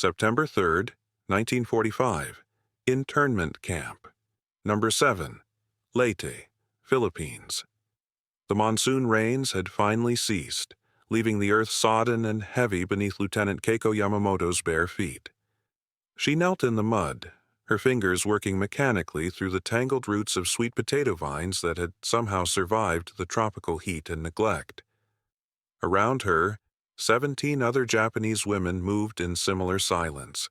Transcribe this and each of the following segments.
September 3rd, 1945, internment camp. Number 7, Leyte, Philippines. The monsoon rains had finally ceased, leaving the earth sodden and heavy beneath Lieutenant Keiko Yamamoto's bare feet. She knelt in the mud, her fingers working mechanically through the tangled roots of sweet potato vines that had somehow survived the tropical heat and neglect. Around her, 17 other Japanese women moved in similar silence,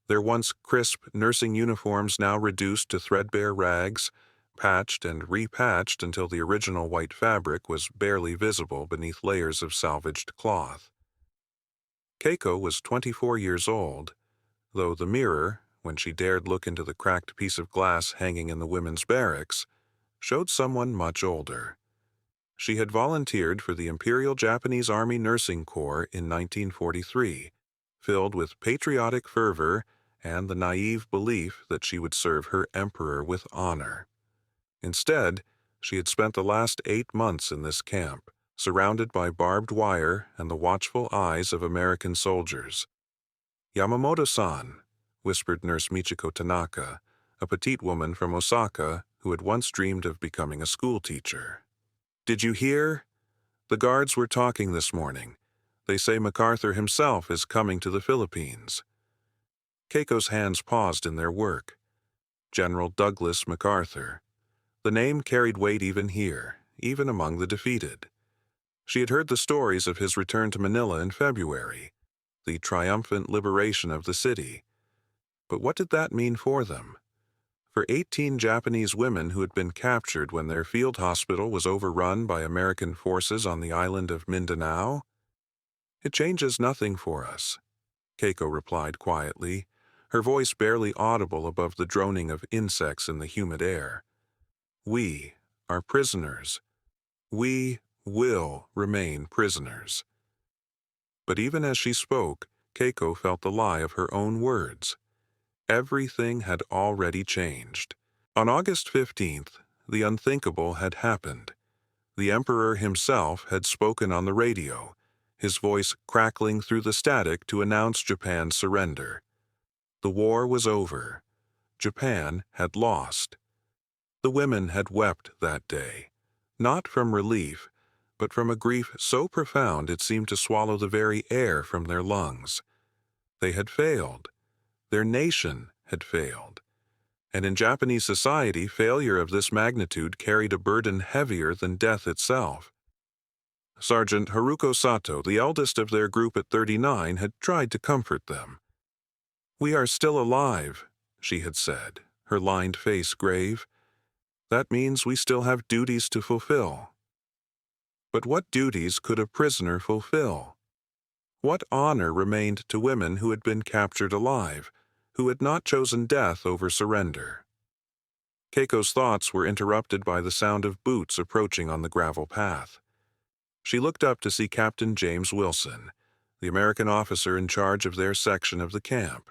their once crisp nursing uniforms now reduced to threadbare rags, patched and repatched until the original white fabric was barely visible beneath layers of salvaged cloth. Keiko was 24 years old, though the mirror, when she dared look into the cracked piece of glass hanging in the women's barracks, showed someone much older. She had volunteered for the Imperial Japanese Army Nursing Corps in 1943, filled with patriotic fervor and the naive belief that she would serve her emperor with honor. Instead, she had spent the last 8 months in this camp, surrounded by barbed wire and the watchful eyes of American soldiers. "Yamamoto-san," whispered Nurse Michiko Tanaka, a petite woman from Osaka who had once dreamed of becoming a schoolteacher. "Did you hear? The guards were talking this morning. They say MacArthur himself is coming to the Philippines." Keiko's hands paused in their work. General Douglas MacArthur. The name carried weight even here, even among the defeated. She had heard the stories of his return to Manila in February, the triumphant liberation of the city. But what did that mean for them? For 18 Japanese women who had been captured when their field hospital was overrun by American forces on the island of Mindanao? "It changes nothing for us," Keiko replied quietly, her voice barely audible above the droning of insects in the humid air. "We are prisoners. We will remain prisoners." But even as she spoke, Keiko felt the lie of her own words. Everything had already changed. On August 15th, the unthinkable had happened. The Emperor himself had spoken on the radio, his voice crackling through the static to announce Japan's surrender. The war was over. Japan had lost. The women had wept that day, not from relief, but from a grief so profound it seemed to swallow the very air from their lungs. They had failed. Their nation had failed. And in Japanese society, failure of this magnitude carried a burden heavier than death itself. Sergeant Haruko Sato, the eldest of their group at 39, had tried to comfort them. "We are still alive," she had said, her lined face grave. "That means we still have duties to fulfill." But what duties could a prisoner fulfill? What honor remained to women who had been captured alive, who had not chosen death over surrender? Keiko's thoughts were interrupted by the sound of boots approaching on the gravel path. She looked up to see Captain James Wilson, the American officer in charge of their section of the camp.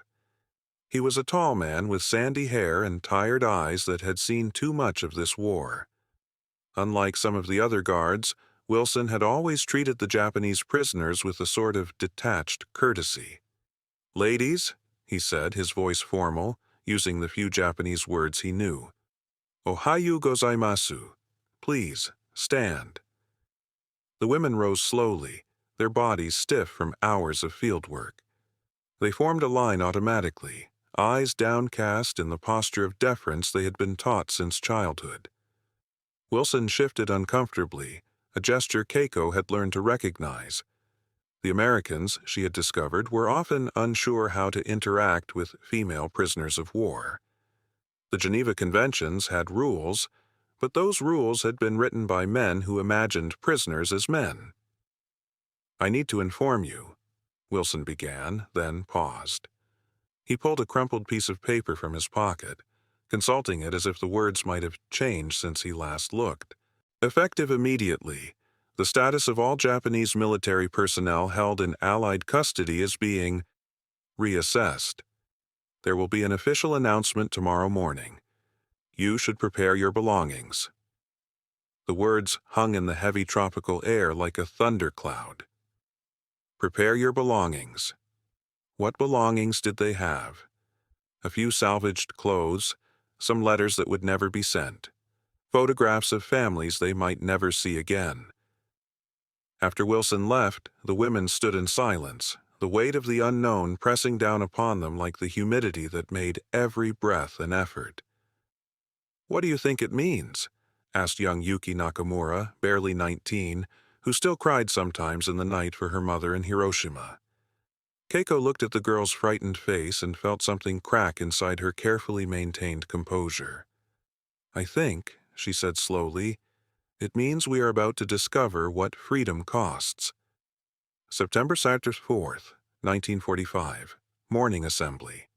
He was a tall man with sandy hair and tired eyes that had seen too much of this war. Unlike some of the other guards, Wilson had always treated the Japanese prisoners with a sort of detached courtesy. "Ladies," he said, his voice formal, using the few Japanese words he knew. "Ohayo gozaimasu. Please, stand." The women rose slowly, their bodies stiff from hours of field work. They formed a line automatically, eyes downcast in the posture of deference they had been taught since childhood. Wilson shifted uncomfortably, a gesture Keiko had learned to recognize. The Americans, she had discovered, were often unsure how to interact with female prisoners of war. The Geneva Conventions had rules, but those rules had been written by men who imagined prisoners as men. "I need to inform you," Wilson began, then paused. He pulled a crumpled piece of paper from his pocket, consulting it as if the words might have changed since he last looked. "Effective immediately, the status of all Japanese military personnel held in Allied custody is being reassessed. There will be an official announcement tomorrow morning. You should prepare your belongings." The words hung in the heavy tropical air like a thundercloud. "Prepare your belongings." What belongings did they have? A few salvaged clothes, some letters that would never be sent, photographs of families they might never see again. After Wilson left, the women stood in silence, the weight of the unknown pressing down upon them like the humidity that made every breath an effort. "What do you think it means?" asked young Yuki Nakamura, barely 19, who still cried sometimes in the night for her mother in Hiroshima. Keiko looked at the girl's frightened face and felt something crack inside her carefully maintained composure. "I think," she said slowly, "it means we are about to discover what freedom costs." September 4th, 1945, morning assembly.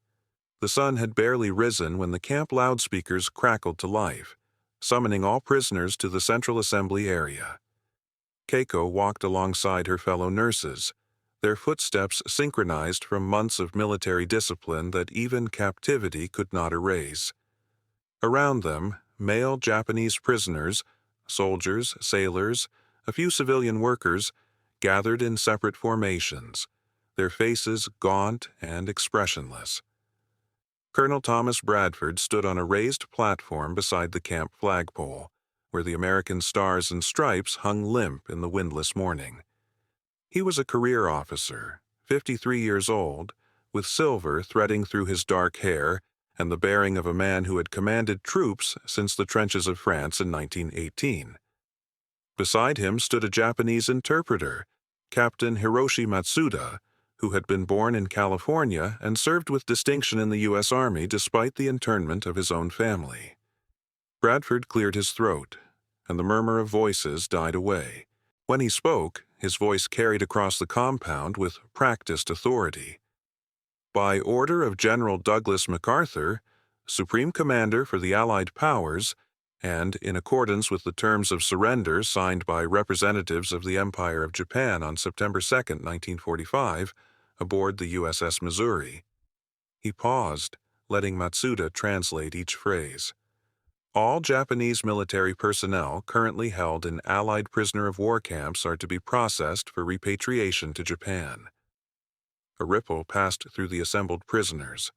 The sun had barely risen when the camp loudspeakers crackled to life, summoning all prisoners to the Central Assembly area. Keiko walked alongside her fellow nurses, their footsteps synchronized from months of military discipline that even captivity could not erase. Around them, male Japanese prisoners, soldiers, sailors, a few civilian workers, gathered in separate formations, their faces gaunt and expressionless. Colonel Thomas Bradford stood on a raised platform beside the camp flagpole, where the American stars and stripes hung limp in the windless morning. He was a career officer, 53 years old, with silver threading through his dark hair and the bearing of a man who had commanded troops since the trenches of France in 1918. Beside him stood a Japanese interpreter, Captain Hiroshi Matsuda, who had been born in California and served with distinction in the U.S. Army despite the internment of his own family. Bradford cleared his throat, and the murmur of voices died away. When he spoke, his voice carried across the compound with practiced authority. "By order of General Douglas MacArthur, Supreme Commander for the Allied Powers, and in accordance with the terms of surrender signed by representatives of the Empire of Japan on September 2, 1945, aboard the USS Missouri." He paused, letting Matsuda translate each phrase. "All Japanese military personnel currently held in Allied prisoner-of-war camps are to be processed for repatriation to Japan." A ripple passed through the assembled prisoners,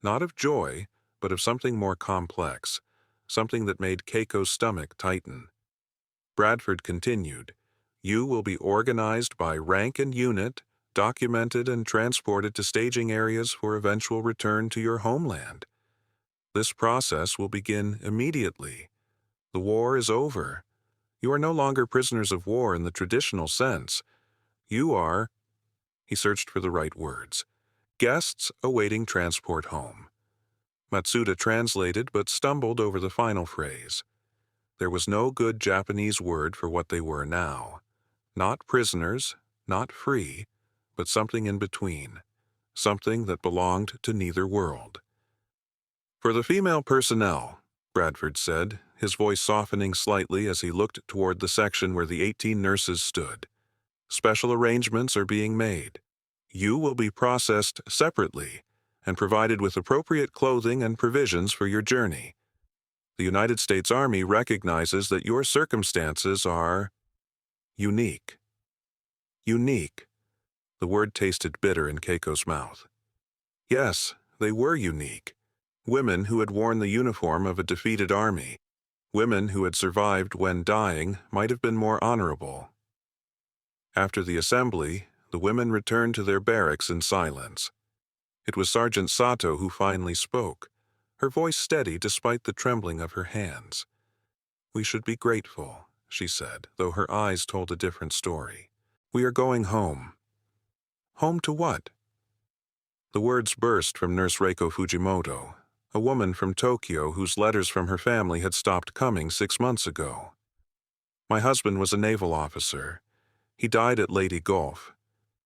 not of joy, but of something more complex, something that made Keiko's stomach tighten. Bradford continued, "You will be organized by rank and unit, documented and transported to staging areas for eventual return to your homeland. This process will begin immediately. The war is over. You are no longer prisoners of war in the traditional sense. You are," he searched for the right words, "guests awaiting transport home." Matsuda translated but stumbled over the final phrase. There was no good Japanese word for what they were now. Not prisoners, not free, but something in between, something that belonged to neither world. "For the female personnel," Bradford said, his voice softening slightly as he looked toward the section where the 18 nurses stood, "special arrangements are being made. You will be processed separately and provided with appropriate clothing and provisions for your journey. The United States Army recognizes that your circumstances are unique." Unique. The word tasted bitter in Keiko's mouth. Yes, they were unique. Women who had worn the uniform of a defeated army. Women who had survived when dying might have been more honorable. After the assembly, the women returned to their barracks in silence. It was Sergeant Sato who finally spoke, her voice steady despite the trembling of her hands. "We should be grateful," she said, though her eyes told a different story. "We are going home." "Home to what?" The words burst from Nurse Reiko Fujimoto, a woman from Tokyo whose letters from her family had stopped coming 6 months ago. "My husband was a naval officer. He died at Leyte Gulf.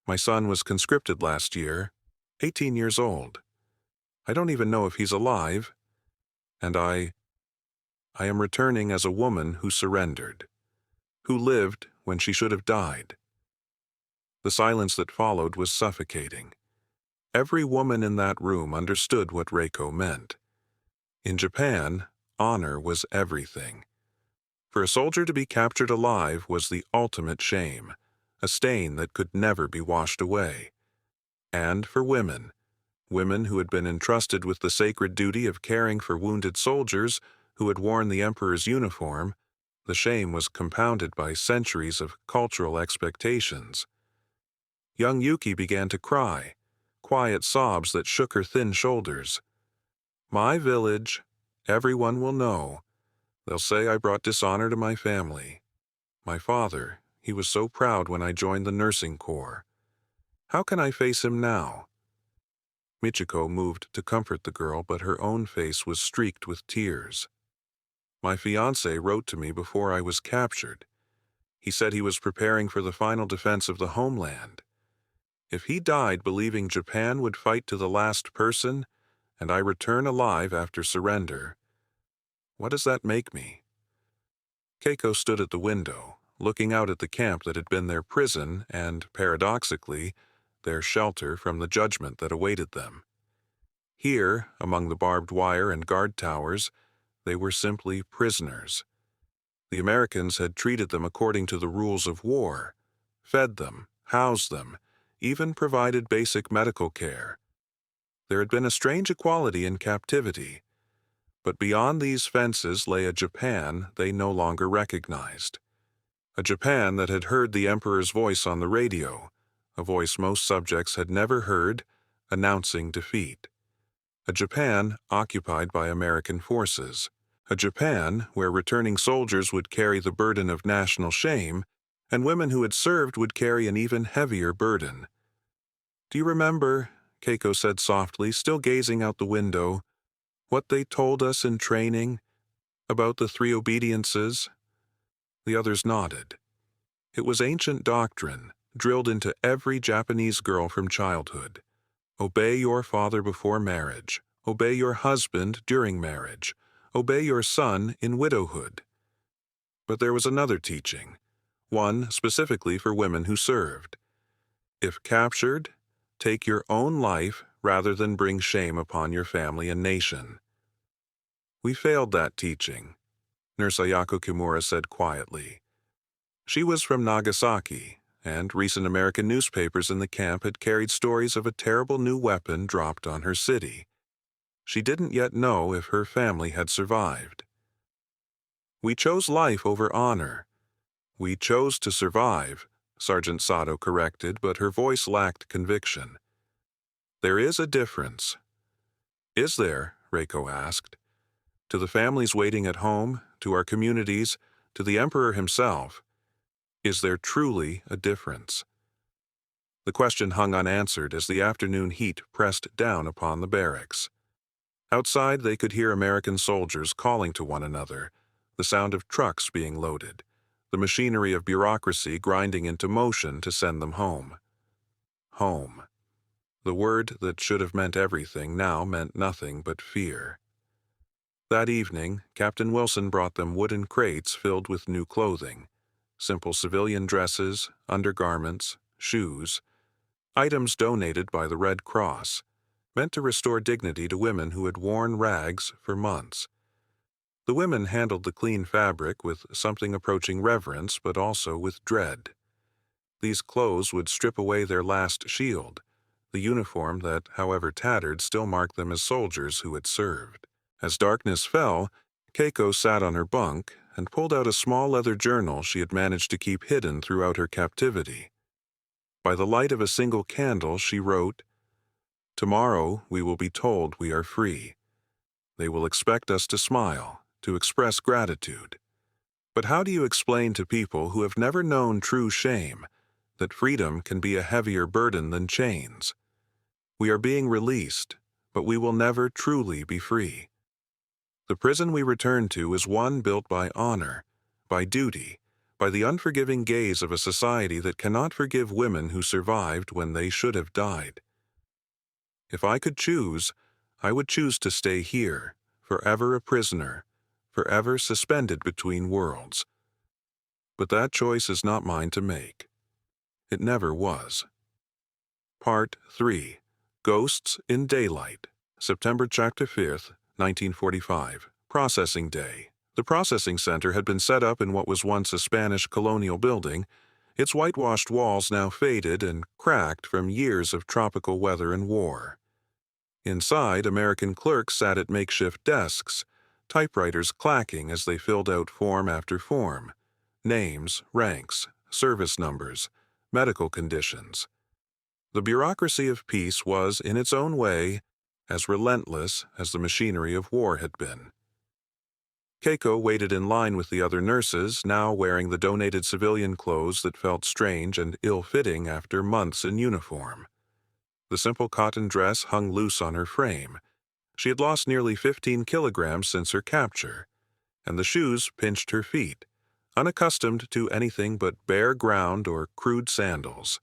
My son was conscripted last year, 18 years old. I don't even know if he's alive. And I am returning as a woman who surrendered, who lived when she should have died." The silence that followed was suffocating. Every woman in that room understood what Reiko meant. In Japan, honor was everything. For a soldier to be captured alive was the ultimate shame, a stain that could never be washed away. And for women, women who had been entrusted with the sacred duty of caring for wounded soldiers who had worn the emperor's uniform, the shame was compounded by centuries of cultural expectations. Young Yuki began to cry, quiet sobs that shook her thin shoulders. "My village, everyone will know. They'll say I brought dishonor to my family. My father, he was so proud when I joined the nursing corps. How can I face him now?" Michiko moved to comfort the girl, but her own face was streaked with tears. "My fiancé wrote to me before I was captured. He said he was preparing for the final defense of the homeland. If he died believing Japan would fight to the last person, and I return alive after surrender, what does that make me?" Keiko stood at the window, looking out at the camp that had been their prison and, paradoxically, their shelter from the judgment that awaited them. Here, among the barbed wire and guard towers, they were simply prisoners. The Americans had treated them according to the rules of war, fed them, housed them, even provided basic medical care. There had been a strange equality in captivity, but beyond these fences lay a Japan they no longer recognized. A Japan that had heard the emperor's voice on the radio, a voice most subjects had never heard, announcing defeat. A Japan occupied by American forces. A Japan where returning soldiers would carry the burden of national shame, and women who had served would carry an even heavier burden. "Do you remember," Keiko said softly, still gazing out the window, "what they told us in training about the 3 obediences?" The others nodded. It was ancient doctrine, drilled into every Japanese girl from childhood. Obey your father before marriage. Obey your husband during marriage. Obey your son in widowhood. But there was another teaching, one specifically for women who served. If captured, take your own life rather than bring shame upon your family and nation. "We failed that teaching," Nurse Ayako Kimura said quietly. She was from Nagasaki, and recent American newspapers in the camp had carried stories of a terrible new weapon dropped on her city. She didn't yet know if her family had survived. "We chose life over honor. We chose to survive," Sergeant Sato corrected, but her voice lacked conviction. "There is a difference." "Is there?" Reiko asked. "To the families waiting at home, to our communities, to the Emperor himself, is there truly a difference?" The question hung unanswered as the afternoon heat pressed down upon the barracks. Outside, they could hear American soldiers calling to one another, the sound of trucks being loaded, the machinery of bureaucracy grinding into motion to send them home. Home. The word that should have meant everything now meant nothing but fear. That evening, Captain Wilson brought them wooden crates filled with new clothing, simple civilian dresses, undergarments, shoes, items donated by the Red Cross, meant to restore dignity to women who had worn rags for months. The women handled the clean fabric with something approaching reverence, but also with dread. These clothes would strip away their last shield, the uniform that, however tattered, still marked them as soldiers who had served. As darkness fell, Keiko sat on her bunk and pulled out a small leather journal she had managed to keep hidden throughout her captivity. By the light of a single candle, she wrote, "Tomorrow we will be told we are free. They will expect us to smile, to express gratitude. But how do you explain to people who have never known true shame that freedom can be a heavier burden than chains? We are being released, but we will never truly be free. The prison we return to is one built by honor, by duty, by the unforgiving gaze of a society that cannot forgive women who survived when they should have died. If I could choose, I would choose to stay here, forever a prisoner, forever suspended between worlds. But that choice is not mine to make. It never was." Part 3. Ghosts in Daylight. September chapter 5th, 1945. Processing Day. The processing center had been set up in what was once a Spanish colonial building. its whitewashed walls now faded and cracked from years of tropical weather and war. Inside, American clerks sat at makeshift desks, typewriters clacking as they filled out form after form. Names, ranks, service numbers, medical conditions. The bureaucracy of peace was, in its own way, as relentless as the machinery of war had been. Keiko waited in line with the other nurses, now wearing the donated civilian clothes that felt strange and ill-fitting after months in uniform. The simple cotton dress hung loose on her frame. She had lost nearly 15 kilograms since her capture, and the shoes pinched her feet, unaccustomed to anything but bare ground or crude sandals.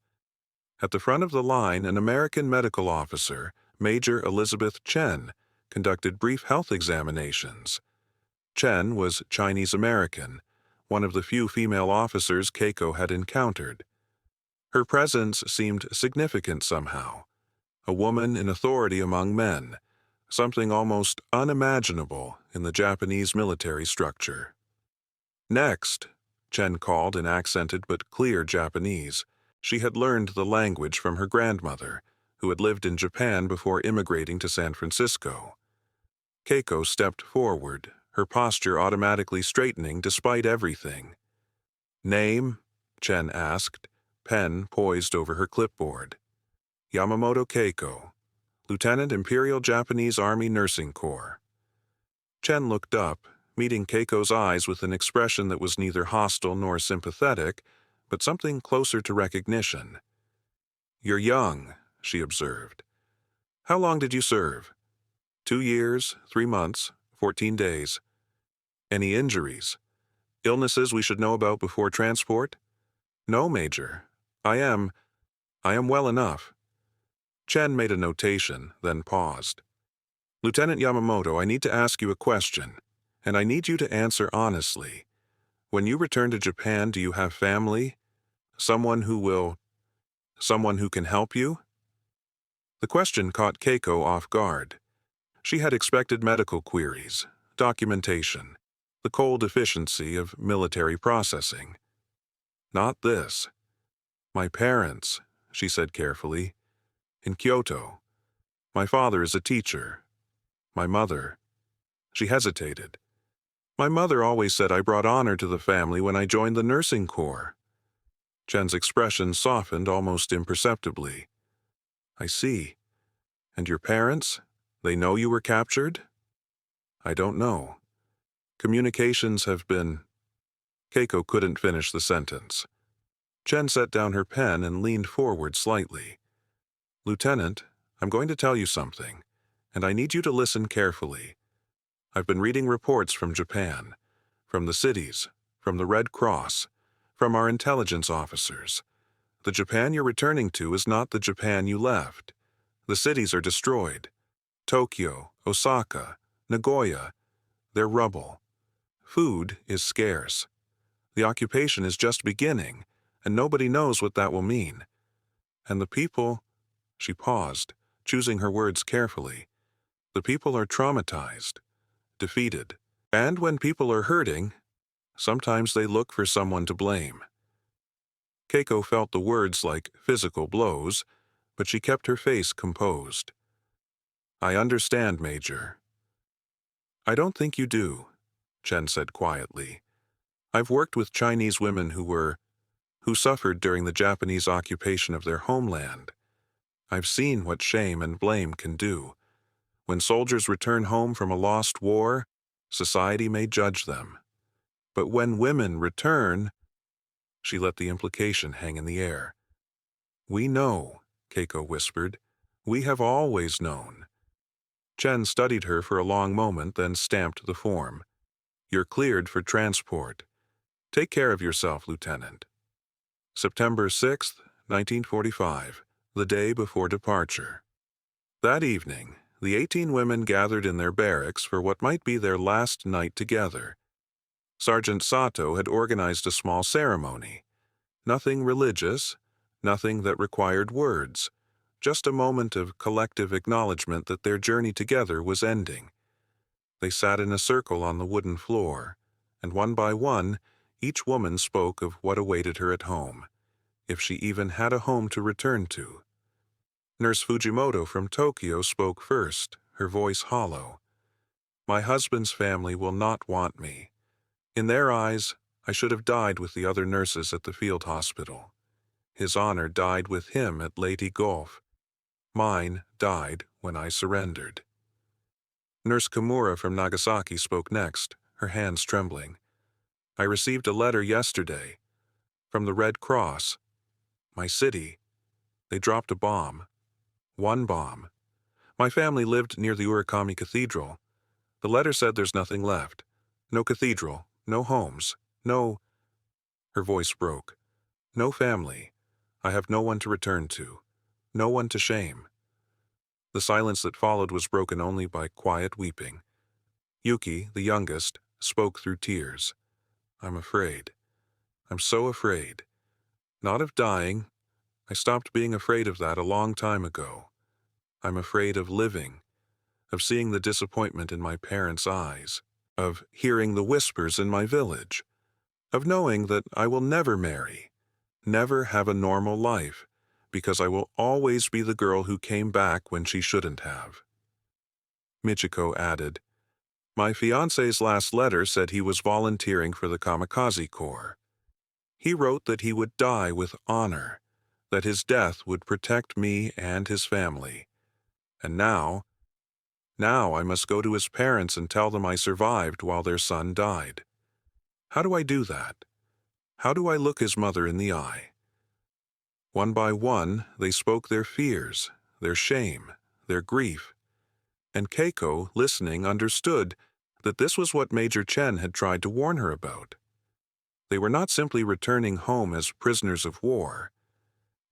At the front of the line, an American medical officer, Major Elizabeth Chen, conducted brief health examinations. Chen was Chinese-American, one of the few female officers Keiko had encountered. Her presence seemed significant somehow. A woman in authority among men, something almost unimaginable in the Japanese military structure. "Next," Chen called in accented but clear Japanese. She had learned the language from her grandmother, who had lived in Japan before immigrating to San Francisco. Keiko stepped forward, her posture automatically straightening despite everything. "Name?" Chen asked, pen poised over her clipboard. "Yamamoto Keiko, Lieutenant Imperial Japanese Army Nursing Corps." Chen looked up, meeting Keiko's eyes with an expression that was neither hostile nor sympathetic, but something closer to recognition. "You're young," she observed. "How long did you serve?" 2 years, 3 months, 14 days. "Any injuries? Illnesses we should know about before transport?" "No, Major. I am well enough." Chen made a notation, then paused. "Lieutenant Yamamoto, I need to ask you a question, and I need you to answer honestly. When you return to Japan, do you have family? Someone who can help you?" The question caught Keiko off guard. She had expected medical queries, documentation, the cold efficiency of military processing. Not this. "My parents," she said carefully, "in Kyoto. My father is a teacher. My mother—" She hesitated. "My mother always said I brought honor to the family when I joined the nursing corps." Chen's expression softened almost imperceptibly. "I see. And your parents? They know you were captured?" "I don't know. Communications have been—" Keiko couldn't finish the sentence. Chen set down her pen and leaned forward slightly. "Lieutenant, I'm going to tell you something, and I need you to listen carefully. I've been reading reports from Japan, from the cities, from the Red Cross, from our intelligence officers. The Japan you're returning to is not the Japan you left. The cities are destroyed. Tokyo, Osaka, Nagoya, they're rubble. Food is scarce. The occupation is just beginning, and nobody knows what that will mean. And the people—" She paused, choosing her words carefully. "The people are traumatized, defeated. And when people are hurting, sometimes they look for someone to blame." Keiko felt the words like physical blows, but she kept her face composed. "I understand, Major." "I don't think you do," Chen said quietly. "I've worked with Chinese women who suffered during the Japanese occupation of their homeland. I've seen what shame and blame can do. When soldiers return home from a lost war, society may judge them. But when women return—" She let the implication hang in the air. "We know," Keiko whispered. "We have always known." Chen studied her for a long moment, then stamped the form. "You're cleared for transport. Take care of yourself, Lieutenant." September 6, 1945, the day before departure. That evening, the 18 women gathered in their barracks for what might be their last night together. Sergeant Sato had organized a small ceremony. Nothing religious, nothing that required words, just a moment of collective acknowledgement that their journey together was ending. They sat in a circle on the wooden floor, and one by one, each woman spoke of what awaited her at home. if she even had a home to return to. Nurse Fujimoto from Tokyo spoke first, her voice hollow. My husband's family will not want me. In their eyes, I should have died with the other nurses at the field hospital. His honor died with him at Leyte Gulf. Mine died when I surrendered. Nurse Kimura from Nagasaki spoke next, her hands trembling. I received a letter yesterday from the Red Cross. My city. They dropped a bomb. One bomb. My family lived near the Urakami Cathedral. The letter said there's nothing left. No cathedral, no homes, no... Her voice broke. No family. I have no one to return to. No one to shame. The silence that followed was broken only by quiet weeping. Yuki, the youngest, spoke through tears. I'm afraid. I'm so afraid. Not of dying. I stopped being afraid of that a long time ago. I'm afraid of living, of seeing the disappointment in my parents' eyes, of hearing the whispers in my village, of knowing that I will never marry, never have a normal life, because I will always be the girl who came back when she shouldn't have. Michiko added, My fiancé's last letter said he was volunteering for the Kamikaze Corps. He wrote that he would die with honor, that his death would protect me and his family. And now I must go to his parents and tell them I survived while their son died. How do I do that? How do I look his mother in the eye? One by one, they spoke their fears, their shame, their grief. And Keiko, listening, understood that this was what Major Chen had tried to warn her about. They were not simply returning home as prisoners of war.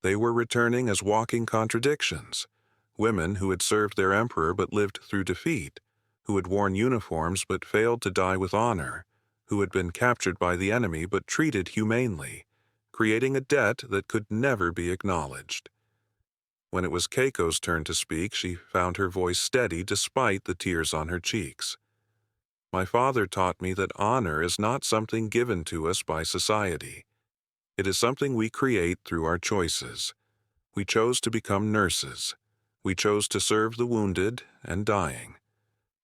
They were returning as walking contradictions, women who had served their emperor but lived through defeat, who had worn uniforms but failed to die with honor, who had been captured by the enemy but treated humanely, creating a debt that could never be acknowledged. When it was Keiko's turn to speak, she found her voice steady despite the tears on her cheeks. My father taught me that honor is not something given to us by society. It is something we create through our choices. We chose to become nurses. We chose to serve the wounded and dying.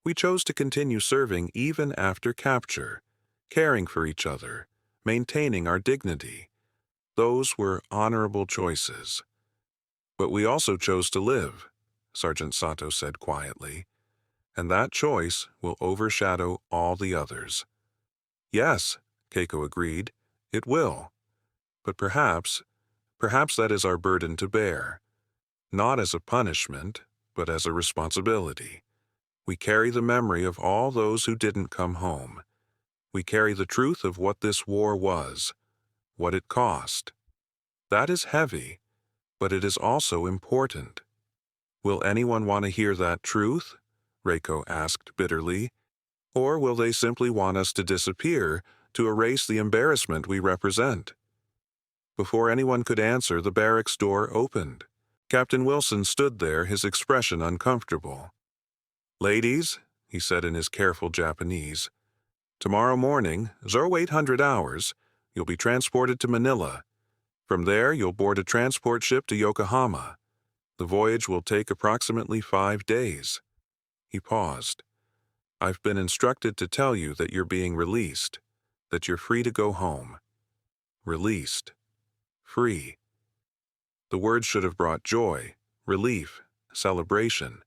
We chose to continue serving even after capture, caring for each other, maintaining our dignity. Those were honorable choices. But we also chose to live, Sergeant Sato said quietly, and that choice will overshadow all the others. Yes, Keiko agreed, it will. But perhaps that is our burden to bear. Not as a punishment, but as a responsibility. We carry the memory of all those who didn't come home. We carry the truth of what this war was, what it cost. That is heavy, but it is also important. Will anyone want to hear that truth? Reiko asked bitterly. Or will they simply want us to disappear, to erase the embarrassment we represent? Before anyone could answer, the barracks door opened. Captain Wilson stood there, his expression uncomfortable. Ladies, he said in his careful Japanese, tomorrow morning, 0800 hours, you'll be transported to Manila. From there, you'll board a transport ship to Yokohama. The voyage will take approximately 5 days. He paused. I've been instructed to tell you that you're being released, that you're free to go home. Released. Free. The words should have brought joy, relief, celebration.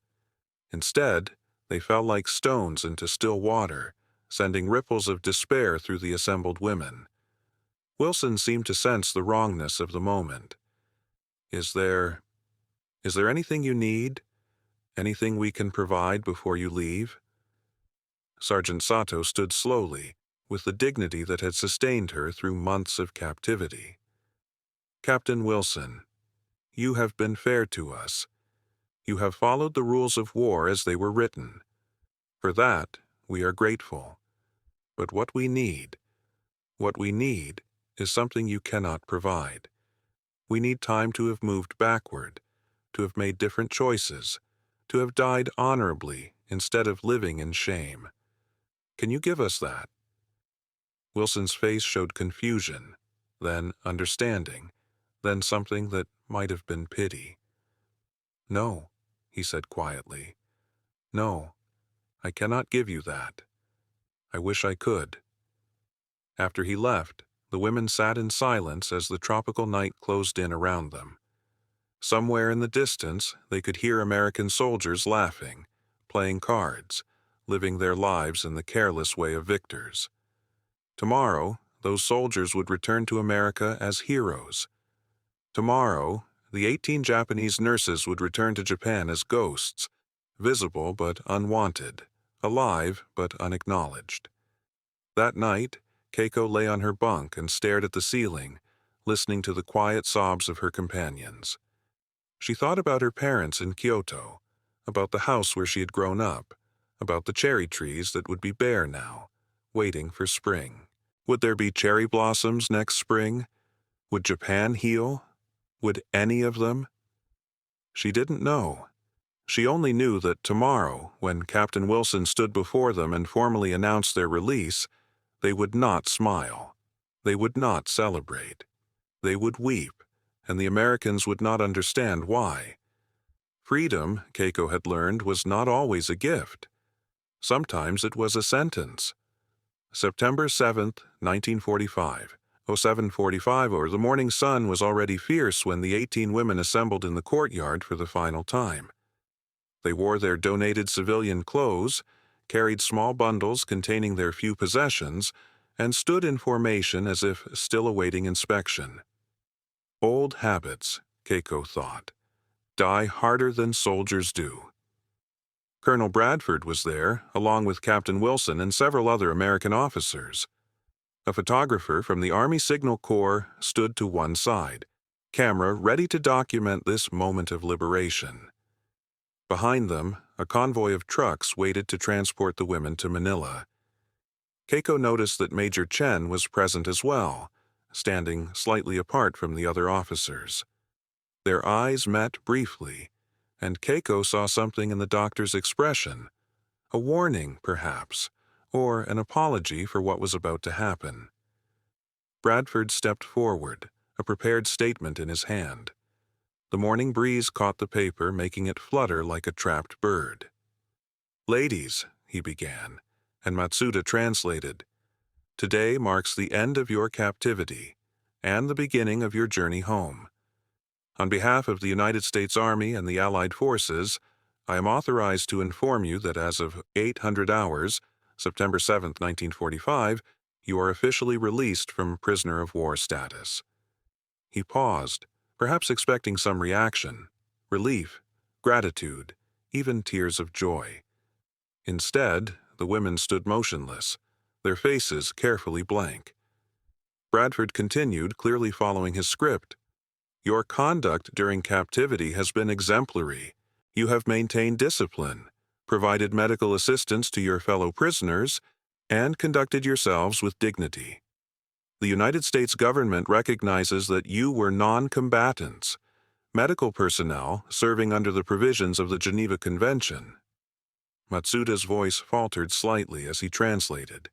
Instead, they fell like stones into still water, sending ripples of despair through the assembled women. Wilson seemed to sense the wrongness of the moment. Is there anything you need? Anything we can provide before you leave? Sergeant Sato stood slowly, with the dignity that had sustained her through months of captivity. Captain Wilson, you have been fair to us. You have followed the rules of war as they were written. For that, we are grateful. But what we need is something you cannot provide. We need time to have moved backward, to have made different choices, to have died honorably instead of living in shame. Can you give us that? Wilson's face showed confusion, then understanding, then something that might have been pity. "No," he said quietly. "No, I cannot give you that. I wish I could." After he left, the women sat in silence as the tropical night closed in around them. Somewhere in the distance, they could hear American soldiers laughing, playing cards, living their lives in the careless way of victors. Tomorrow, those soldiers would return to America as heroes. Tomorrow, the 18 Japanese nurses would return to Japan as ghosts, visible but unwanted, alive but unacknowledged. That night, Keiko lay on her bunk and stared at the ceiling, listening to the quiet sobs of her companions. She thought about her parents in Kyoto, about the house where she had grown up, about the cherry trees that would be bare now, waiting for spring. Would there be cherry blossoms next spring? Would Japan heal? Would any of them? She didn't know. She only knew that tomorrow, when Captain Wilson stood before them and formally announced their release, they would not smile. They would not celebrate. They would weep, and the Americans would not understand why. Freedom, Keiko had learned, was not always a gift. Sometimes it was a sentence. September 7th, 1945. 07:45, or the morning sun was already fierce when the 18 women assembled in the courtyard for the final time. They wore their donated civilian clothes, carried small bundles containing their few possessions, and stood in formation as if still awaiting inspection. Old habits, Keiko thought, die harder than soldiers do. Colonel Bradford was there, along with Captain Wilson and several other American officers. A photographer from the Army Signal Corps stood to one side, camera ready to document this moment of liberation. Behind them, a convoy of trucks waited to transport the women to Manila. Keiko noticed that Major Chen was present as well, standing slightly apart from the other officers. Their eyes met briefly, and Keiko saw something in the doctor's expression, a warning, perhaps, or an apology for what was about to happen. Bradford stepped forward, a prepared statement in his hand. The morning breeze caught the paper, making it flutter like a trapped bird. "Ladies," he began, and Matsuda translated, "Today marks the end of your captivity and the beginning of your journey home. On behalf of the United States Army and the Allied Forces, I am authorized to inform you that as of 800 hours, September 7, 1945, you are officially released from prisoner of war status." He paused, perhaps expecting some reaction, relief, gratitude, even tears of joy. Instead, the women stood motionless, their faces carefully blank. Bradford continued, clearly following his script. "Your conduct during captivity has been exemplary. You have maintained discipline, provided medical assistance to your fellow prisoners, and conducted yourselves with dignity. The United States government recognizes that you were non-combatants, medical personnel serving under the provisions of the Geneva Convention." Matsuda's voice faltered slightly as he translated.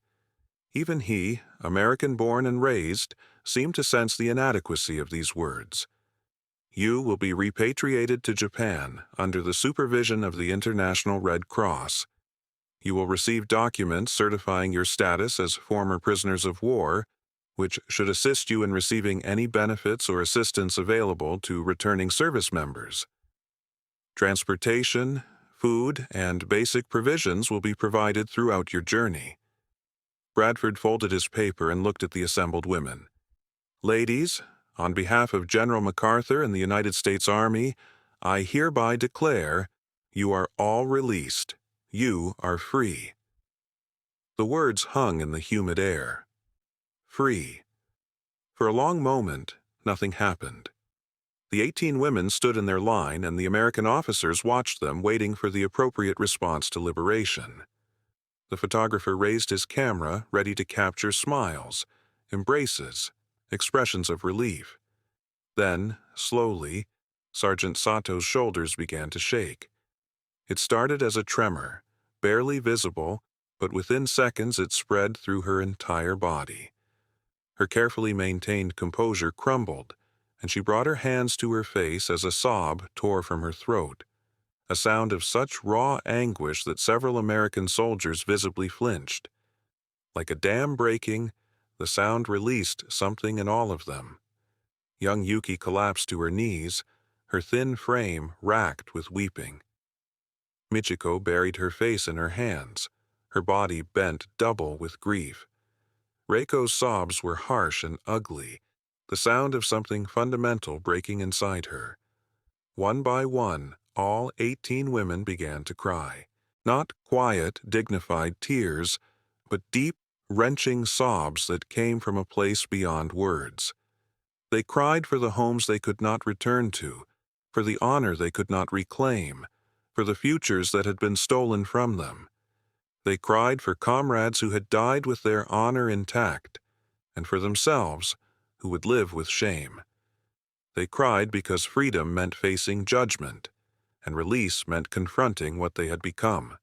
Even he, American-born and raised, seemed to sense the inadequacy of these words. "You will be repatriated to Japan under the supervision of the International Red Cross. You will receive documents certifying your status as former prisoners of war, which should assist you in receiving any benefits or assistance available to returning service members. Transportation, food, and basic provisions will be provided throughout your journey." Bradford folded his paper and looked at the assembled women. "Ladies, on behalf of General MacArthur and the United States Army, I hereby declare you are all released. You are free." The words hung in the humid air. Free. For a long moment, nothing happened. The 18 women stood in their line, and the American officers watched them, waiting for the appropriate response to liberation. The photographer raised his camera, ready to capture smiles, embraces, expressions of relief. Then, slowly, Sergeant Sato's shoulders began to shake. It started as a tremor, barely visible, but within seconds it spread through her entire body. Her carefully maintained composure crumbled, and she brought her hands to her face as a sob tore from her throat, a sound of such raw anguish that several American soldiers visibly flinched. Like a dam breaking, the sound released something in all of them. Young Yuki collapsed to her knees, her thin frame racked with weeping. Michiko buried her face in her hands, her body bent double with grief. Reiko's sobs were harsh and ugly, the sound of something fundamental breaking inside her. One by one, all 18 women began to cry. Not quiet, dignified tears, but deep, wrenching sobs that came from a place beyond words. They cried for the homes they could not return to, for the honor they could not reclaim, for the futures that had been stolen from them. They cried for comrades who had died with their honor intact, and for themselves, who would live with shame. They cried because freedom meant facing judgment, and release meant confronting what they had become.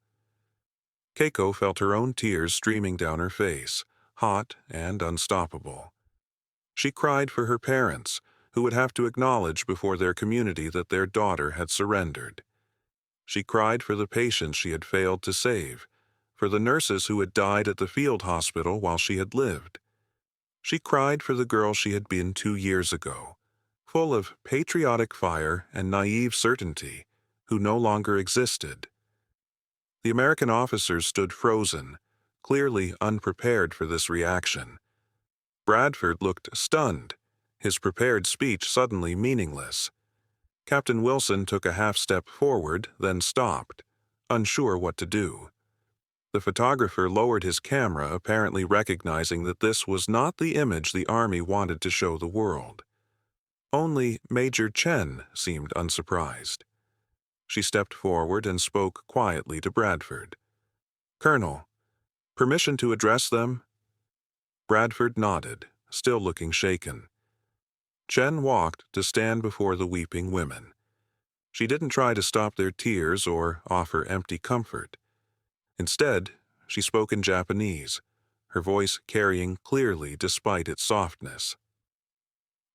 Keiko felt her own tears streaming down her face, hot and unstoppable. She cried for her parents, who would have to acknowledge before their community that their daughter had surrendered. She cried for the patients she had failed to save, for the nurses who had died at the field hospital while she had lived. She cried for the girl she had been 2 years ago, full of patriotic fire and naive certainty, who no longer existed. The American officers stood frozen, clearly unprepared for this reaction. Bradford looked stunned, his prepared speech suddenly meaningless. Captain Wilson took a half-step forward, then stopped, unsure what to do. The photographer lowered his camera, apparently recognizing that this was not the image the Army wanted to show the world. Only Major Chen seemed unsurprised. She stepped forward and spoke quietly to Bradford. "Colonel, permission to address them?" Bradford nodded, still looking shaken. Chen walked to stand before the weeping women. She didn't try to stop their tears or offer empty comfort. Instead, she spoke in Japanese, her voice carrying clearly despite its softness.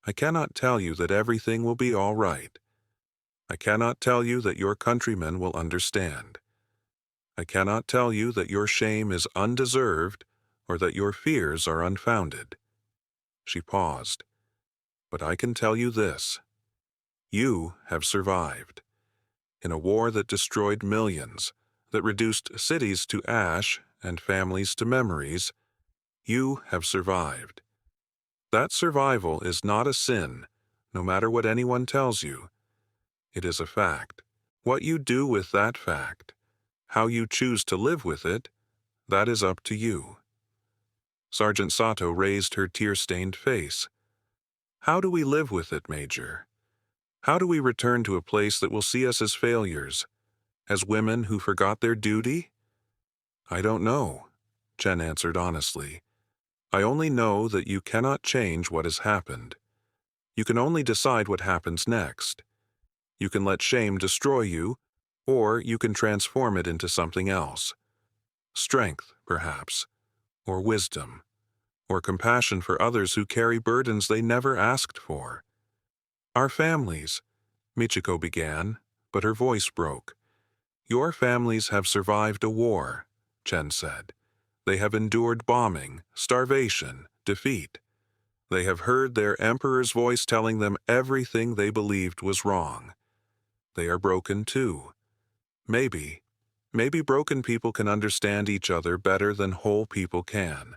"I cannot tell you that everything will be all right. I cannot tell you that your countrymen will understand. I cannot tell you that your shame is undeserved or that your fears are unfounded." She paused. "But I can tell you this. You have survived. In a war that destroyed millions, that reduced cities to ash and families to memories, you have survived. That survival is not a sin, no matter what anyone tells you. It is a fact. What you do with that fact, how you choose to live with it, that is up to you." Sergeant Sato raised her tear-stained face. "How do we live with it, Major? How do we return to a place that will see us as failures, as women who forgot their duty?" "I don't know," Chen answered honestly. "I only know that you cannot change what has happened. You can only decide what happens next. You can let shame destroy you, or you can transform it into something else. Strength, perhaps, or wisdom, or compassion for others who carry burdens they never asked for. Our families," Michiko began, but her voice broke. "Your families have survived a war," Chen said. "They have endured bombing, starvation, defeat. They have heard their emperor's voice telling them everything they believed was wrong. They are broken too. Maybe broken people can understand each other better than whole people can."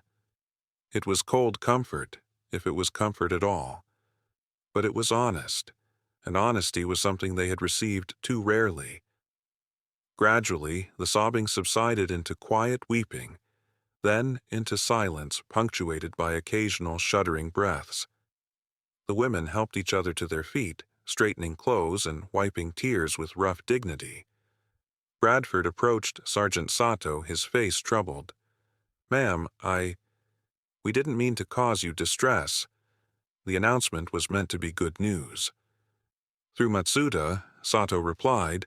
It was cold comfort, if it was comfort at all. But it was honest, and honesty was something they had received too rarely. Gradually, the sobbing subsided into quiet weeping, then into silence punctuated by occasional shuddering breaths. The women helped each other to their feet, straightening clothes and wiping tears with rough dignity. Bradford approached Sergeant Sato, his face troubled. "Ma'am, we didn't mean to cause you distress. The announcement was meant to be good news." Through Matsuda, Sato replied,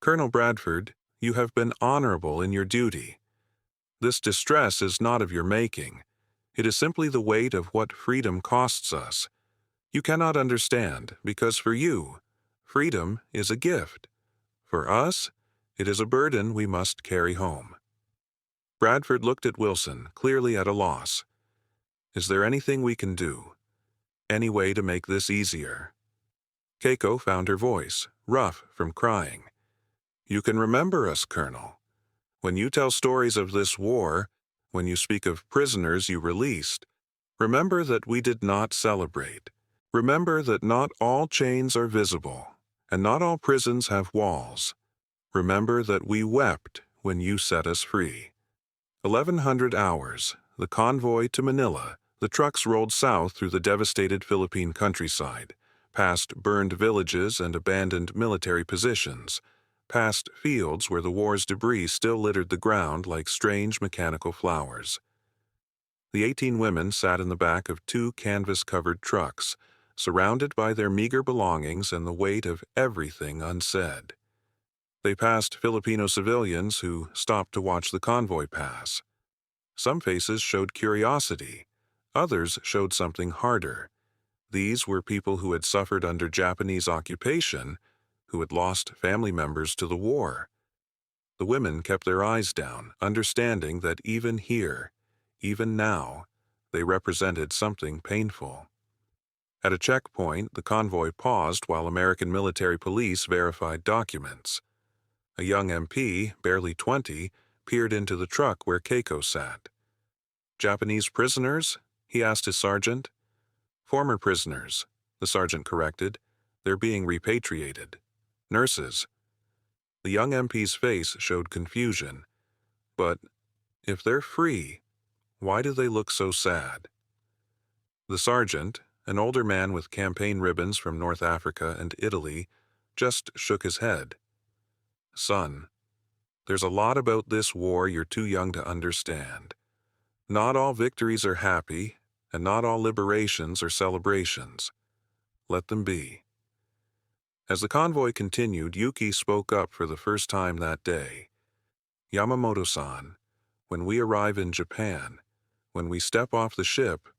"Colonel Bradford, you have been honorable in your duty. This distress is not of your making. It is simply the weight of what freedom costs us. You cannot understand because for you, freedom is a gift. For us, it is a burden we must carry home." Bradford looked at Wilson, clearly at a loss. "Is there anything we can do? Any way to make this easier?" Keiko found her voice, rough from crying. "You can remember us, Colonel. When you tell stories of this war, when you speak of prisoners you released, remember that we did not celebrate. Remember that not all chains are visible, and not all prisons have walls. Remember that we wept when you set us free." 1100 hours, the convoy to Manila, the trucks rolled south through the devastated Philippine countryside, past burned villages and abandoned military positions, past fields where the war's debris still littered the ground like strange mechanical flowers. The 18 women sat in the back of 2 canvas-covered trucks, surrounded by their meager belongings and the weight of everything unsaid. They passed Filipino civilians who stopped to watch the convoy pass. Some faces showed curiosity. Others showed something harder. These were people who had suffered under Japanese occupation, who had lost family members to the war. The women kept their eyes down, understanding that even here, even now, they represented something painful. At a checkpoint, the convoy paused while American military police verified documents. A young MP, barely 20, peered into the truck where Keiko sat. "Japanese prisoners?" he asked his sergeant. "Former prisoners," the sergeant corrected. "They're being repatriated. Nurses." The young MP's face showed confusion. "But if they're free, why do they look so sad?" The sergeant, an older man with campaign ribbons from North Africa and Italy, just shook his head. "Son, there's a lot about this war you're too young to understand. Not all victories are happy, and not all liberations are celebrations. Let them be." As the convoy continued, Yuki spoke up for the first time that day. "Yamamoto-san, when we arrive in Japan, when we step off the ship,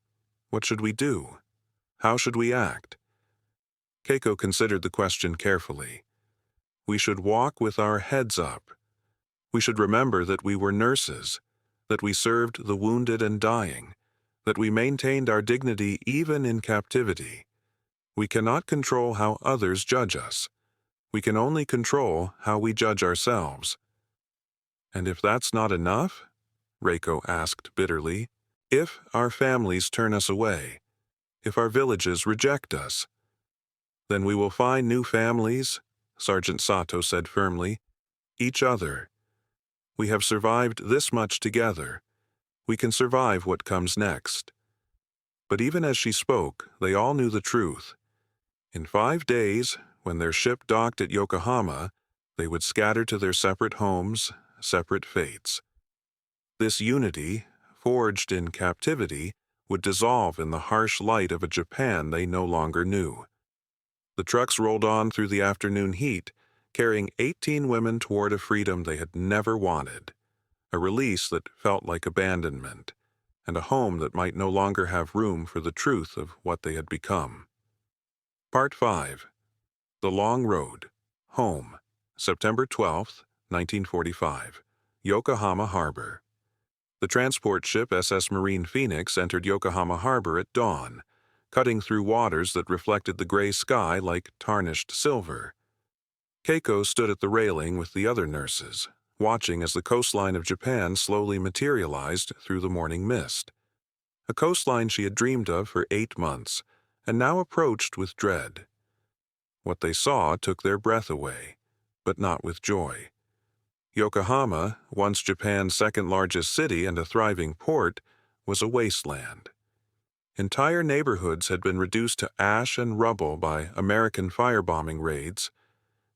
what should we do? How should we act?" Keiko considered the question carefully. "We should walk with our heads up. We should remember that we were nurses, that we served the wounded and dying, that we maintained our dignity even in captivity. We cannot control how others judge us. We can only control how we judge ourselves." "And if that's not enough?" Reiko asked bitterly. "If our families turn us away, if our villages reject us?" "Then we will find new families," Sergeant Sato said firmly. "Each other. We have survived this much together. We can survive what comes next." But even as she spoke, they all knew the truth. In 5 days, when their ship docked at Yokohama, they would scatter to their separate homes, separate fates. This unity, forged in captivity, would dissolve in the harsh light of a Japan they no longer knew. The trucks rolled on through the afternoon heat, carrying 18 women toward a freedom they had never wanted, a release that felt like abandonment, and a home that might no longer have room for the truth of what they had become. Part 5. The Long Road. Home. September 12, 1945. Yokohama Harbor. The transport ship SS Marine Phoenix entered Yokohama Harbor at dawn, cutting through waters that reflected the gray sky like tarnished silver. Keiko stood at the railing with the other nurses, watching as the coastline of Japan slowly materialized through the morning mist. A coastline she had dreamed of for 8 months, and now approached with dread. What they saw took their breath away, but not with joy. Yokohama, once Japan's second-largest city and a thriving port, was a wasteland. Entire neighborhoods had been reduced to ash and rubble by American firebombing raids.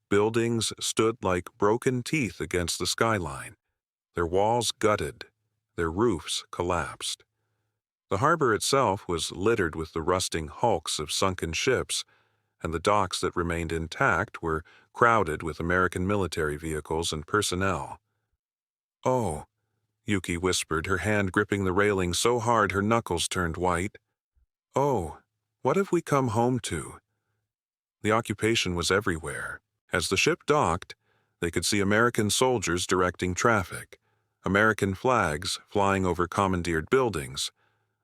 Buildings stood like broken teeth against the skyline, their walls gutted, their roofs collapsed. The harbor itself was littered with the rusting hulks of sunken ships, and the docks that remained intact were crowded with American military vehicles and personnel. "Oh," Yuki whispered, her hand gripping the railing so hard her knuckles turned white. "Oh, What have we come home to? The occupation was everywhere. As the ship docked, they could see American soldiers directing traffic, American flags flying over commandeered buildings,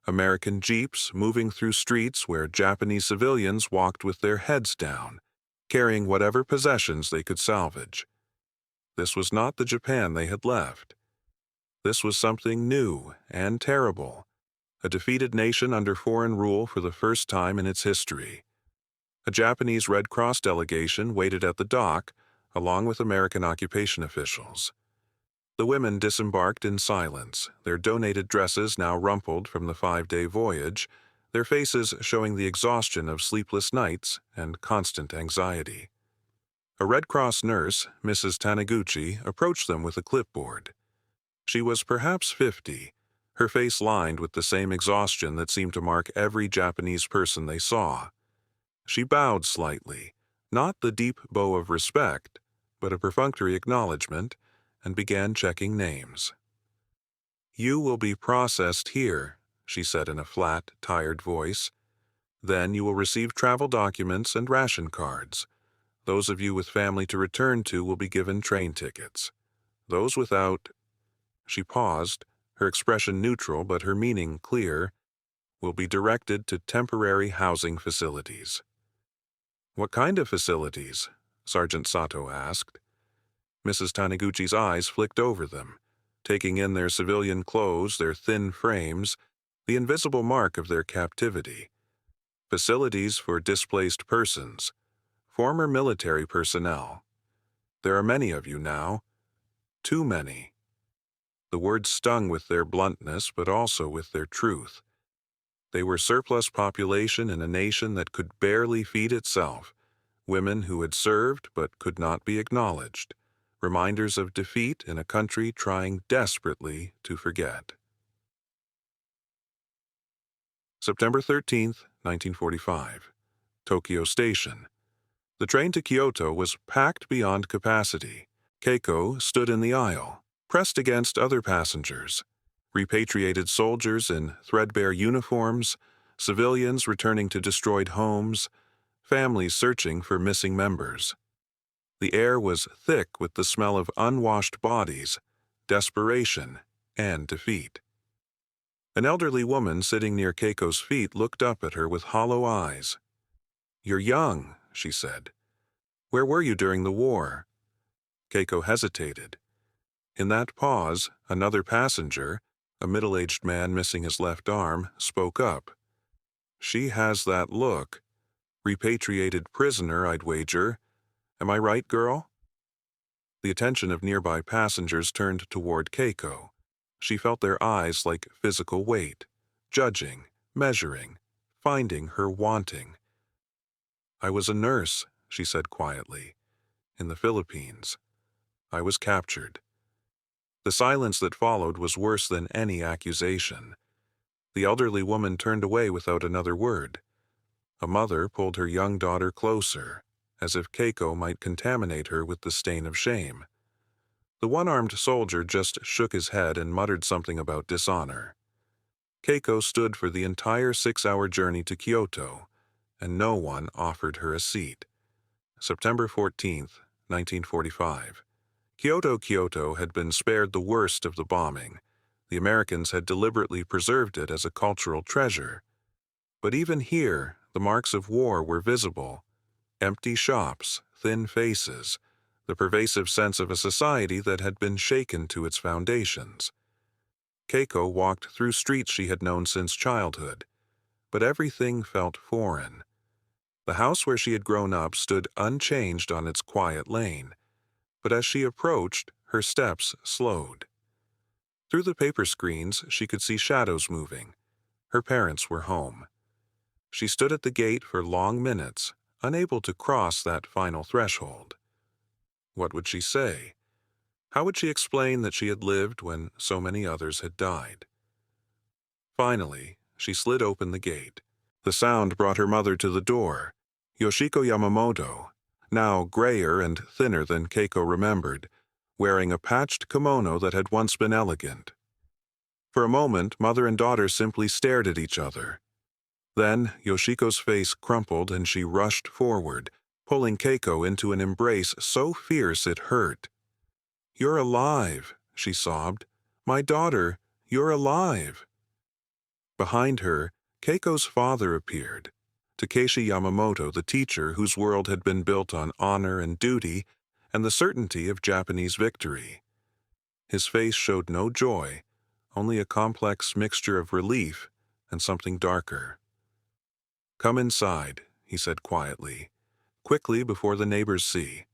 American jeeps moving through streets where Japanese civilians walked with their heads down, carrying whatever possessions they could salvage. This was not the Japan they had left. This was something new and terrible, a defeated nation under foreign rule for the first time in its history. A Japanese Red Cross delegation waited at the dock, along with American occupation officials. The women disembarked in silence, their donated dresses now rumpled from the 5-day voyage, their faces showing the exhaustion of sleepless nights and constant anxiety. A Red Cross nurse, Mrs. Taniguchi, approached them with a clipboard. She was perhaps 50, her face lined with the same exhaustion that seemed to mark every Japanese person they saw. She bowed slightly, not the deep bow of respect, but a perfunctory acknowledgement, and began checking names. "You will be processed here," she said in a flat, tired voice. "Then you will receive travel documents and ration cards. Those of you with family to return to will be given train tickets. Those without—" She paused, her expression neutral but her meaning clear, "will be directed to temporary housing facilities." "What kind of facilities?" Sergeant Sato asked. Mrs. Taniguchi's eyes flicked over them, taking in their civilian clothes, their thin frames, the invisible mark of their captivity. Facilities for displaced persons, former military personnel. There are many of you now. Too many. The words stung with their bluntness, but also with their truth. They were surplus population in a nation that could barely feed itself, women who had served but could not be acknowledged, reminders of defeat in a country trying desperately to forget. September 13th, 1945. Tokyo Station. The train to Kyoto was packed beyond capacity. Keiko stood in the aisle, pressed against other passengers. Repatriated soldiers in threadbare uniforms, civilians returning to destroyed homes, families searching for missing members. The air was thick with the smell of unwashed bodies, desperation, and defeat. An elderly woman sitting near Keiko's feet looked up at her with hollow eyes. "You're young," she said. "Where were you during the war?" Keiko hesitated. In that pause, another passenger, a middle-aged man missing his left arm, spoke up. "She has that look. Repatriated prisoner, I'd wager. Am I right, girl?" The attention of nearby passengers turned toward Keiko. She felt their eyes like physical weight, judging, measuring, finding her wanting. "I was a nurse," she said quietly, "in the Philippines. I was captured." The silence that followed was worse than any accusation. The elderly woman turned away without another word. A mother pulled her young daughter closer, as if Keiko might contaminate her with the stain of shame. The one-armed soldier just shook his head and muttered something about dishonor. Keiko stood for the entire 6-hour journey to Kyoto, and no one offered her a seat. September 14th, 1945. Kyoto had been spared the worst of the bombing. The Americans had deliberately preserved it as a cultural treasure. But even here, the marks of war were visible. Empty shops, thin faces, the pervasive sense of a society that had been shaken to its foundations. Keiko walked through streets she had known since childhood, but everything felt foreign. The house where she had grown up stood unchanged on its quiet lane, but as she approached, her steps slowed. Through the paper screens, she could see shadows moving. Her parents were home. She stood at the gate for long minutes, unable to cross that final threshold. What would she say? How would she explain that she had lived when so many others had died? Finally, she slid open the gate. The sound brought her mother to the door, Yoshiko Yamamoto, now grayer and thinner than Keiko remembered, wearing a patched kimono that had once been elegant. For a moment, mother and daughter simply stared at each other. Then Yoshiko's face crumpled and she rushed forward, pulling Keiko into an embrace so fierce it hurt. "You're alive," she sobbed. "My daughter, you're alive." Behind her, Keiko's father appeared. Takeshi Yamamoto, the teacher whose world had been built on honor and duty and the certainty of Japanese victory. His face showed no joy, only a complex mixture of relief and something darker. "Come inside," he said quietly, "quickly before the neighbors see."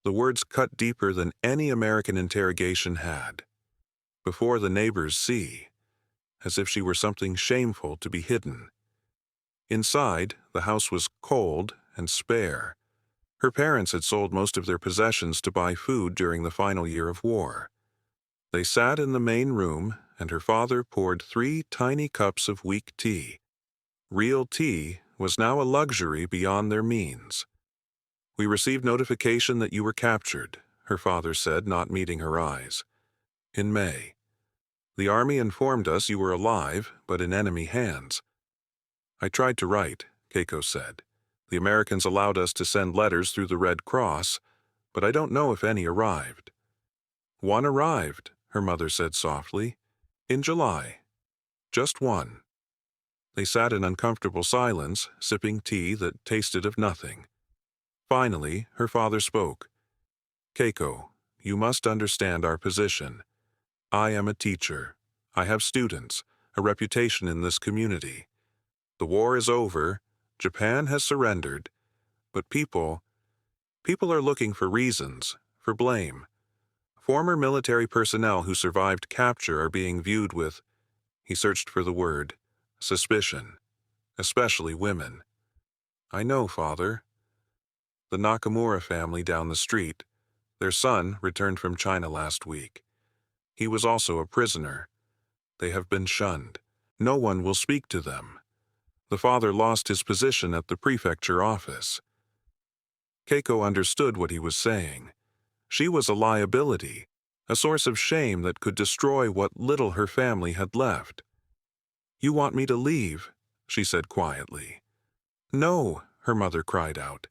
The words cut deeper than any American interrogation had. Before the neighbors see, as if she were something shameful to be hidden. Inside, the house was cold and spare. Her parents had sold most of their possessions to buy food during the final year of war. They sat in the main room, and her father poured 3 tiny cups of weak tea. Real tea was now a luxury beyond their means. "We received notification that you were captured," her father said, not meeting her eyes. "In May. The army informed us you were alive, but in enemy hands." "I tried to write," Keiko said. "The Americans allowed us to send letters through the Red Cross, but I don't know if any arrived." "One arrived," her mother said softly. "In July. Just one." They sat in uncomfortable silence, sipping tea that tasted of nothing. Finally, her father spoke. "Keiko, you must understand our position. I am a teacher. I have students, a reputation in this community. The war is over, Japan has surrendered, but people are looking for reasons, for blame. Former military personnel who survived capture are being viewed with," he searched for the word, "suspicion, especially women." "I know, Father." "The Nakamura family down the street, their son returned from China last week. He was also a prisoner. They have been shunned. No one will speak to them. The father lost his position at the prefecture office." Keiko understood what he was saying. She was a liability, a source of shame that could destroy what little her family had left. "You want me to leave?" she said quietly. "No," her mother cried out.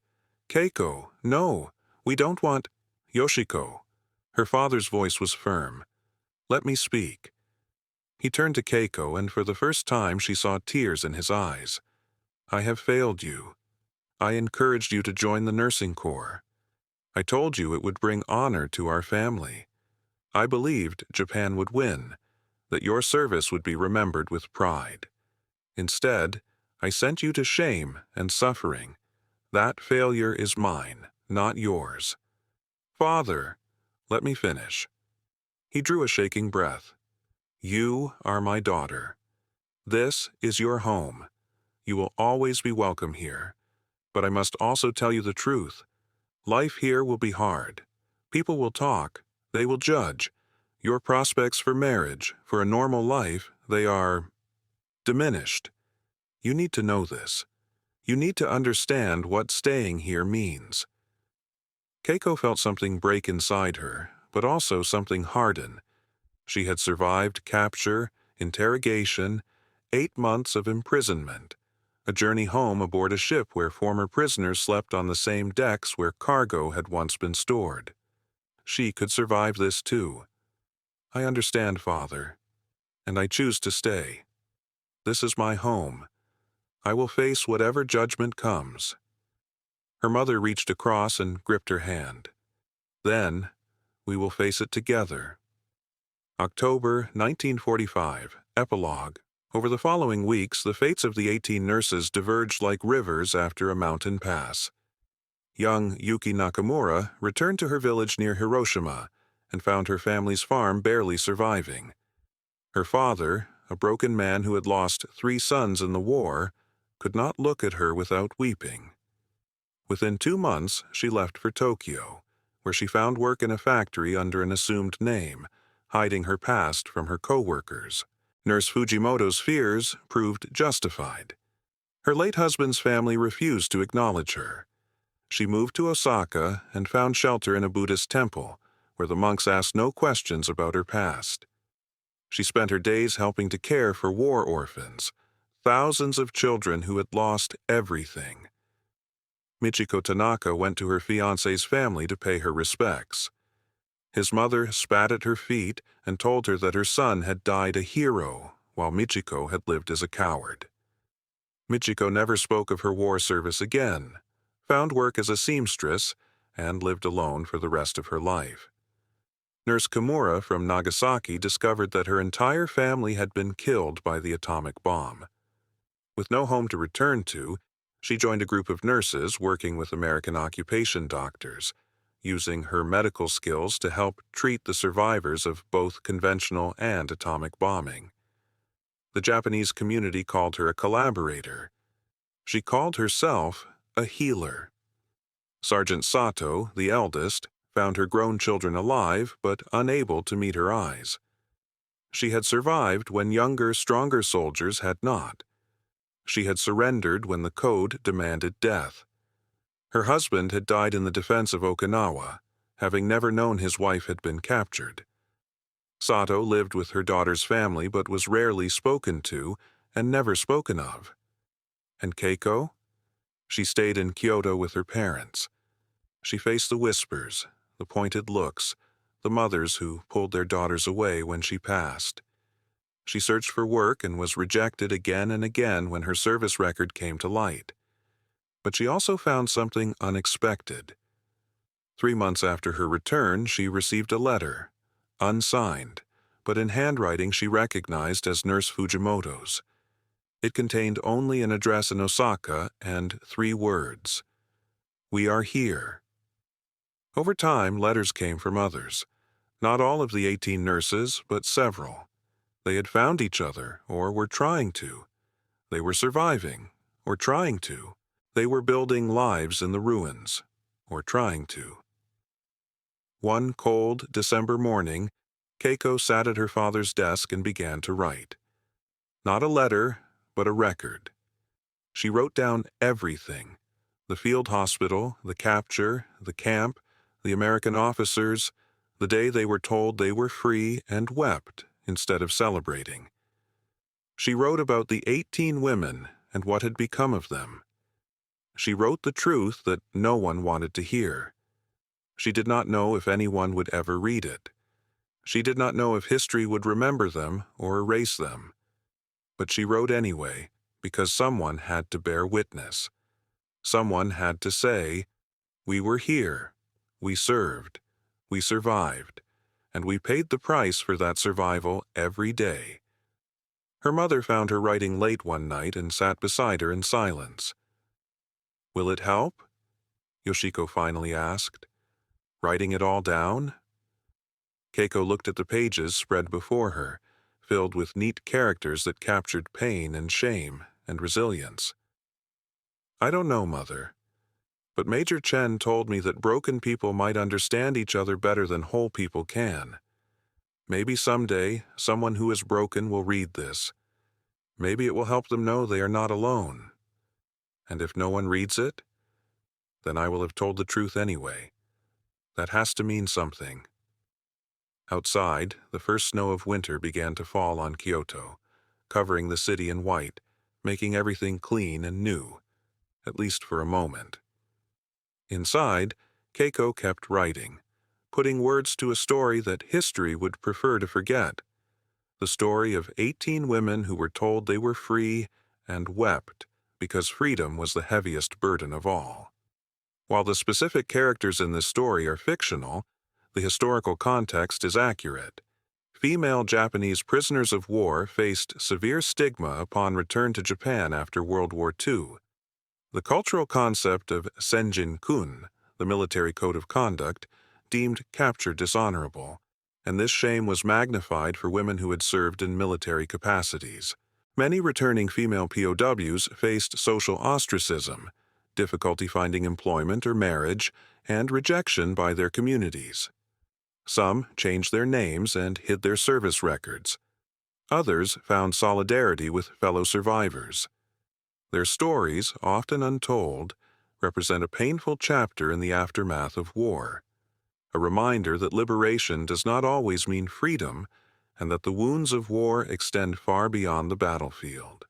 "Keiko, no, we don't want—" "Yoshiko." Her father's voice was firm. "Let me speak." He turned to Keiko, and for the first time she saw tears in his eyes. "I have failed you. I encouraged you to join the nursing corps. I told you it would bring honor to our family. I believed Japan would win, that your service would be remembered with pride. Instead, I sent you to shame and suffering. That failure is mine, not yours." "Father, let me finish." He drew a shaking breath. "You are my daughter. This is your home. You will always be welcome here. But I must also tell you the truth. Life here will be hard. People will talk. They will judge. Your prospects for marriage, for a normal life, they are diminished. You need to know this. You need to understand what staying here means." Keiko felt something break inside her, but also something harden. She had survived capture, interrogation, 8 months of imprisonment, a journey home aboard a ship where former prisoners slept on the same decks where cargo had once been stored. She could survive this too. "I understand, Father, and I choose to stay. This is my home. I will face whatever judgment comes." Her mother reached across and gripped her hand. "Then, we will face it together." October 1945, Epilogue. Over the following weeks, the fates of the 18 nurses diverged like rivers after a mountain pass. Young Yuki Nakamura returned to her village near Hiroshima and found her family's farm barely surviving. Her father, a broken man who had lost 3 sons in the war, could not look at her without weeping. Within 2 months, she left for Tokyo, where she found work in a factory under an assumed name, hiding her past from her co-workers. Nurse Fujimoto's fears proved justified. Her late husband's family refused to acknowledge her. She moved to Osaka and found shelter in a Buddhist temple, where the monks asked no questions about her past. She spent her days helping to care for war orphans, thousands of children who had lost everything. Michiko Tanaka went to her fiancé's family to pay her respects. His mother spat at her feet and told her that her son had died a hero, while Michiko had lived as a coward. Michiko never spoke of her war service again, found work as a seamstress, and lived alone for the rest of her life. Nurse Kimura from Nagasaki discovered that her entire family had been killed by the atomic bomb. With no home to return to, she joined a group of nurses working with American occupation doctors, using her medical skills to help treat the survivors of both conventional and atomic bombing. The Japanese community called her a collaborator. She called herself a healer. Sergeant Sato, the eldest, found her grown children alive but unable to meet her eyes. She had survived when younger, stronger soldiers had not. She had surrendered when the code demanded death. Her husband had died in the defense of Okinawa, having never known his wife had been captured. Sato lived with her daughter's family but was rarely spoken to and never spoken of. And Keiko? She stayed in Kyoto with her parents. She faced the whispers, the pointed looks, the mothers who pulled their daughters away when she passed. She searched for work and was rejected again and again when her service record came to light. But she also found something unexpected. 3 months after her return, she received a letter, unsigned, but in handwriting she recognized as Nurse Fujimoto's. It contained only an address in Osaka and 3 words: "We are here." Over time, letters came from others. Not all of the 18 nurses, but several. They had found each other, or were trying to. They were surviving, or trying to. They were building lives in the ruins, or trying to. One cold December morning, Keiko sat at her father's desk and began to write. Not a letter, but a record. She wrote down everything: the field hospital, the capture, the camp, the American officers, the day they were told they were free, and wept instead of celebrating. She wrote about the 18 women and what had become of them. She wrote the truth that no one wanted to hear. She did not know if anyone would ever read it. She did not know if history would remember them or erase them. But she wrote anyway, because someone had to bear witness. Someone had to say, "We were here, we served, we survived, and we paid the price for that survival every day." Her mother found her writing late one night and sat beside her in silence. "Will it help?" Yoshiko finally asked. "Writing it all down?" Keiko looked at the pages spread before her, filled with neat characters that captured pain and shame and resilience. "I don't know, Mother. But Major Chen told me that broken people might understand each other better than whole people can. Maybe someday someone who is broken will read this. Maybe it will help them know they are not alone. And if no one reads it, then I will have told the truth anyway. That has to mean something." Outside, the first snow of winter began to fall on Kyoto, covering the city in white, making everything clean and new, at least for a moment. Inside, Keiko kept writing, putting words to a story that history would prefer to forget. The story of 18 women who were told they were free and wept because freedom was the heaviest burden of all. While the specific characters in this story are fictional, the historical context is accurate. Female Japanese prisoners of war faced severe stigma upon return to Japan after World War II. The cultural concept of senjin-kun, the military code of conduct, deemed capture dishonorable, and this shame was magnified for women who had served in military capacities. Many returning female POWs faced social ostracism, difficulty finding employment or marriage, and rejection by their communities. Some changed their names and hid their service records. Others found solidarity with fellow survivors. Their stories, often untold, represent a painful chapter in the aftermath of war, a reminder that liberation does not always mean freedom, and that the wounds of war extend far beyond the battlefield.